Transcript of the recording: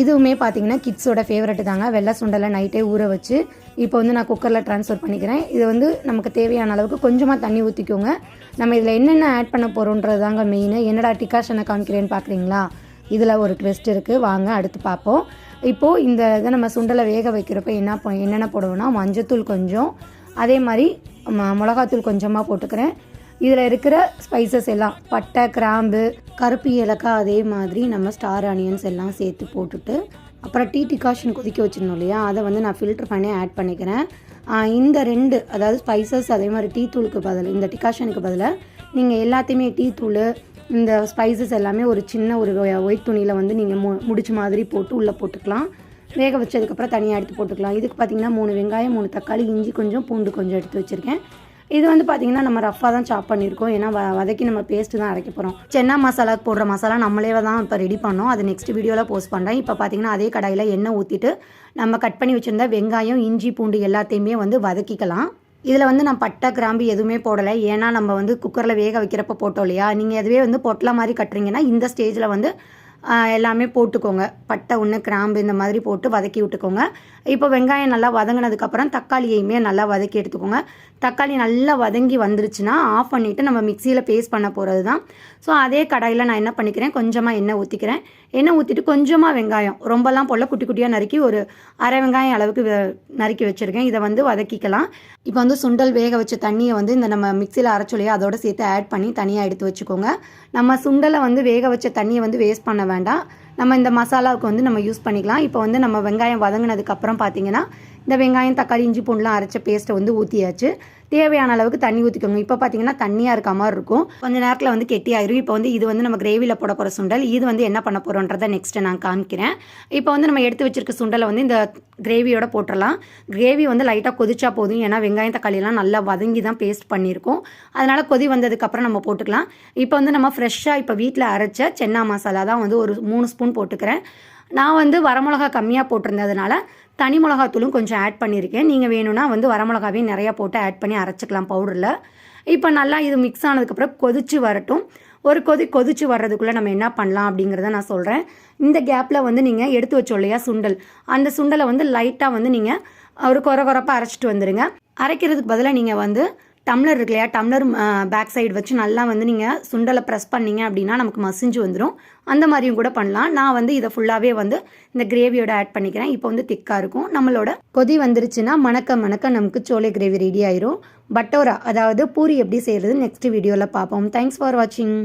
இதுவுமே பார்த்தீங்கன்னா கிட்ஸோட ஃபேவரெட்டு தாங்க. வெள்ளை சுண்டலை நைட்டே ஊற வச்சு இப்போ வந்து நான் குக்கரில் ட்ரான்ஸ்ஃபர் பண்ணிக்கிறேன். இது வந்து நமக்கு தேவையான அளவுக்கு கொஞ்சமாக தண்ணி ஊற்றிக்கோங்க. நம்ம இதில் என்னென்ன ஆட் பண்ண போகிறோன்றது தாங்க மெயின். என்னடா டிகாஷனை காமிக்கிறேன்னு பார்க்குறீங்களா? இதில் ஒரு ட்விஸ்ட் இருக்குது, வாங்க அடுத்து பார்ப்போம். இப்போது இந்த இதை நம்ம சுண்டலை வேக வைக்கிறப்ப என்னென்ன போடுவோம்னா மஞ்சத்தூள் கொஞ்சம், அதே மாதிரி மிளகாத்தூள் கொஞ்சமாக போட்டுக்கிறேன். இதில் இருக்கிற ஸ்பைசஸ் எல்லாம் பட்டை, கிராம்பு, கருப்பு ஏலக்காய், அதே மாதிரி நம்ம ஸ்டார் ஆனியன்ஸ் எல்லாம் சேர்த்து போட்டுட்டு அப்புறம் டிகாஷன் கொதிக்க வச்சிருந்தோம் இல்லையா, அதை வந்து நான் ஃபில்டர் பண்ணி ஆட் பண்ணிக்கிறேன். இந்த 2 அதாவது ஸ்பைசஸ் அதே மாதிரி டீ தூளுக்கு பதில், இந்த டிகாஷனுக்கு பதிலாக நீங்கள் எல்லாத்தையுமே டீ தூள் இந்த ஸ்பைசஸ் எல்லாமே ஒரு சின்ன ஒரு ஒயிட் துணியில் வந்து நீங்கள் முடிச்ச மாதிரி போட்டு உள்ளே போட்டுக்கலாம். வேக வச்சதுக்கப்புறம் தனியாக எடுத்து போட்டுக்கலாம். இதுக்கு பார்த்திங்கன்னா 3 வெங்காயம், 3 தக்காளி, இஞ்சி கொஞ்சம், பூண்டு கொஞ்சம் எடுத்து வச்சுருக்கேன். இது வந்து பார்த்திங்கன்னா நம்ம ரஃபாக தான் சாப் பண்ணியிருக்கோம். ஏன்னா வதக்கி நம்ம பேஸ்ட்டு தான் அரைக்க போகிறோம். சென்னா மசாலாவுக்கு போடுற மசாலா நம்மளே தான் இப்போ ரெடி பண்ணோம். அது நெக்ஸ்ட் வீடியோவில் போஸ்ட் பண்ணுறேன். இப்போ பார்த்திங்கன்னா அதே கடாயில் எண்ணெய் ஊற்றிட்டு நம்ம கட் பண்ணி வச்சுருந்த வெங்காயம், இஞ்சி, பூண்டு எல்லாத்தையுமே வந்து வதக்கிக்கலாம். இதில் வந்து நான் பட்டை, கிராம்பு எதுவுமே போடலை. ஏன்னா நம்ம வந்து குக்கரில் வேக வைக்கிறப்ப போட்டோம் இல்லையா, நீங்கள் அதுவே வந்து பொட்டலை மாதிரி கட்டுறீங்கன்னா இந்த ஸ்டேஜில் வந்து எல்லாமே போட்டுக்கோங்க. பட்டை ஒன்று, கிராம்பு இந்த மாதிரி போட்டு வதக்கி விட்டுக்கோங்க. இப்போ வெங்காயம் நல்லா வதங்கினதுக்கப்புறம் தக்காளியையுமே நல்லா வதக்கி எடுத்துக்கோங்க. தக்காளி நல்லா வதங்கி வந்துருச்சுன்னா ஆஃப் பண்ணிவிட்டு நம்ம மிக்சியில் பேஸ்ட் பண்ண போகிறது தான். ஸோ அதே கடாயில் நான் என்ன பண்ணிக்கிறேன், கொஞ்சமாக எண்ணெய் ஊற்றிக்கிறேன். எண்ணெய் ஊற்றிட்டு கொஞ்சமாக வெங்காயம், ரொம்பலாம் போல் குட்டி குட்டியாக நறுக்கி ஒரு அரை வெங்காயம் அளவுக்கு நறுக்கி வச்சுருக்கேன். இதை வந்து வதக்கிக்கலாம். இப்போ வந்து சுண்டல் வேக வச்ச தண்ணியை வந்து இந்த நம்ம மிக்சியில் அரைச்சொல்லையோ அதோட சேர்த்து ஆட் பண்ணி தனியாக எடுத்து வச்சுக்கோங்க. நம்ம சுண்டலை வந்து வேக வச்ச தண்ணியை வந்து வேஸ்ட் பண்ண வேண்டாம். நம்ம இந்த மசாலாவுக்கு வந்து நம்ம யூஸ் பண்ணிக்கலாம். இப்போ வந்து நம்ம வெங்காயம் வதங்கினதுக்கப்புறம் பார்த்தீங்கன்னா இந்த வெங்காயம், தக்காளி, இஞ்சி, பூண்டுலாம் அரைச்ச பேஸ்ட்டை வந்து ஊற்றியாச்சு. தேவையான அளவுக்கு தண்ணி ஊற்றிக்கோங்க. இப்போ பார்த்தீங்கன்னா தண்ணியாக இருக்க மாதிரி இருக்கும். கொஞ்சம் நேரத்தில் வந்து கெட்டியாயிரும். இப்போ வந்து இது வந்து நம்ம கிரேவியில் போட போகிற சுண்டல். இது வந்து என்ன பண்ண போகிறோன்றதை நெக்ஸ்ட்டு நான் காமிக்கிறேன். இப்போ வந்து நம்ம எடுத்து வச்சிருக்க சுண்டலை வந்து இந்த கிரேவியோட போட்டுடலாம். கிரேவி வந்து லைட்டாக கொதிச்சா போதும். ஏன்னா வெங்காயம், தக்காளியெல்லாம் நல்லா வதங்கி தான் பேஸ்ட் பண்ணியிருக்கோம். அதனால் கொதி வந்ததுக்கப்புறம் நம்ம போட்டுக்கலாம். இப்போ வந்து நம்ம ஃப்ரெஷ்ஷாக இப்போ வீட்டில் அரைச்ச சென்னா மசாலா தான் வந்து ஒரு 3 ஸ்பூன் போட்டுக்கிறேன். நான் வந்து வரமிளகா கம்மியாக போட்டிருந்ததுனால தனி மிளகாத்தூளும் கொஞ்சம் ஆட் பண்ணியிருக்கேன். நீங்கள் வேணும்னா வந்து வரமிளகாவையும் நிறையா போட்டு ஆட் பண்ணி அரைச்சிக்கலாம் பவுடரில். இப்போ நல்லா இது மிக்ஸ் ஆனதுக்கப்புறம் கொதிச்சு வரட்டும். ஒரு கொதிச்சு வர்றதுக்குள்ளே நம்ம என்ன பண்ணலாம் அப்படிங்கிறத நான் சொல்கிறேன். இந்த கேப்பில் வந்து நீங்கள் எடுத்து வச்சோம் இல்லையா சுண்டல், அந்த சுண்டலை வந்து லைட்டாக வந்து நீங்கள் ஒரு கொரப்பாக அரைச்சிட்டு வந்துடுங்க. அரைக்கிறதுக்கு பதிலாக நீங்கள் வந்து டம்ளர் இருக்கு இல்லையா, டம்ளர் பேக் சைடு வச்சு நல்லா வந்து நீங்கள் சுண்டலை ப்ரெஸ் பண்ணிங்க அப்படின்னா நமக்கு மசிஞ்சு வந்துடும். அந்த மாதிரியும் கூட பண்ணலாம். நான் வந்து இதை ஃபுல்லாகவே வந்து இந்த கிரேவியோட ஆட் பண்ணிக்கிறேன். இப்போ வந்து திக்காக இருக்கும். நம்மளோட கொதி வந்துருச்சுன்னா மணக்க நமக்கு சோளை கிரேவி ரெடி ஆயிரும். பட்டோரா அதாவது பூரி எப்படி செய்கிறது நெக்ஸ்ட் வீடியோவில் பார்ப்போம். தேங்க்ஸ் ஃபார் வாட்சிங்.